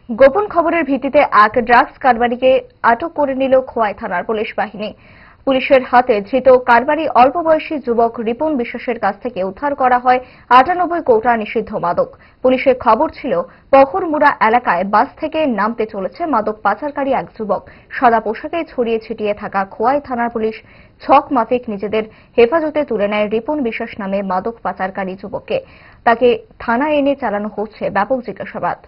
গোপন খবরের ভিত্তিতে এক ড্রাগস কারবারিকে আটক করে নিল খোয়াই থানার পুলিশ বাহিনী। পুলিশের হাতে ধৃত কারবারি অল্প বয়সী যুবক রিপন বিশ্বাসের কাছ থেকে উদ্ধার করা হয় ৯৮ কৌটা নিষিদ্ধ মাদক। পুলিশের খবর ছিল পখরমুড়া এলাকায় বাস থেকে নামতে চলেছে মাদক পাচারকারী এক যুবক। সাদা পোশাকে ছড়িয়ে ছিটিয়ে থাকা খোয়াই থানার পুলিশ ছক মাফিক নিজেদের হেফাজতে তুলে নেয় রিপন বিশ্বাস নামে মাদক পাচারকারী যুবককে। তাকে থানায় এনে চালানো হচ্ছে ব্যাপক জিজ্ঞাসাবাদ।